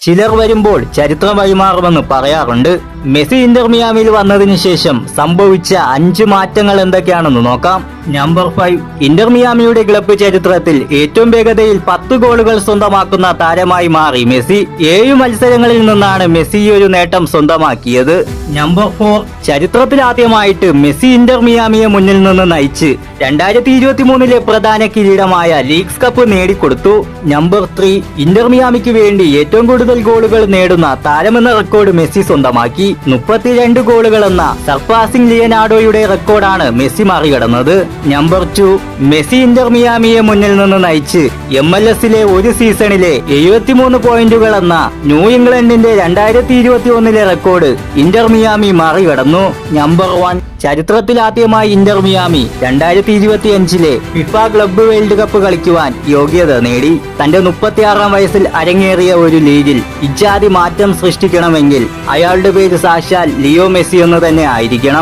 ചിലർ വരുമ്പോൾ ചരിത്രം വഴിമാറുമെന്ന് പറയാറുണ്ട്. മെസ്സി ഇന്റർ മിയാമിയിൽ വന്നതിന് ശേഷം സംഭവിച്ച 5 മാറ്റങ്ങൾ എന്തൊക്കെയാണെന്ന് നോക്കാം. നമ്പർ 5. ഇന്റർ മിയാമിയുടെ ക്ലബ്ബ് ചരിത്രത്തിൽ ഏറ്റവും വേഗതയിൽ 10 ഗോളുകൾ സ്വന്തമാക്കുന്ന താരമായി മാറി മെസ്സി. 7 മത്സരങ്ങളിൽ നിന്നാണ് മെസ്സി ഒരു നേട്ടം സ്വന്തമാക്കിയത്. നമ്പർ 4. ചരിത്രത്തിലാദ്യമായിട്ട് മെസ്സി ഇന്റർ മിയാമിയെ മുന്നിൽ നിന്ന് നയിച്ച് 2023 പ്രധാന കിരീടമായ ലീഗ്സ് കപ്പ് നേടിക്കൊടുത്തു. നമ്പർ 3. ഇന്റർ മിയാമിക്ക് വേണ്ടി ഏറ്റവും കൂടുതൽ ഗോളുകൾ നേടുന്ന താരമെന്ന റെക്കോർഡ് മെസ്സി സ്വന്തമാക്കി. 32 ഗോളുകൾ എന്ന സർപാസിംഗ് ലിയനാർഡോയുടെ റെക്കോർഡാണ് മെസ്സി മറികടന്നത്. നമ്പർ 2. മെസ്സി ഇന്റർ മിയാമിയെ മുന്നിൽ നിന്ന് നയിച്ച് MLS-ലെ ഒരു സീസണിലെ 73 പോയിന്റുകൾ എന്ന ന്യൂ ഇംഗ്ലണ്ടിന്റെ 2021 റെക്കോർഡ് ഇന്റർ മിയാമി മറികടന്നു. നമ്പർ 1. ചരിത്രത്തിലാദ്യമായി Inter Miami 2025 FIFA club world cup കളിക്കുവാൻ യോഗ്യത നേടി. തന്റെ 36-ാം വയസ്സിൽ അരങ്ങേറിയ ഒരു ലീഗിൽ ഇജാതി മാറ്റം സൃഷ്ടിക്കണമെങ്കിൽ അയാളുടെ പേര് സാക്ഷാൽ ലിയോ മെസ്സി എന്ന് തന്നെ ആയിരിക്കണം.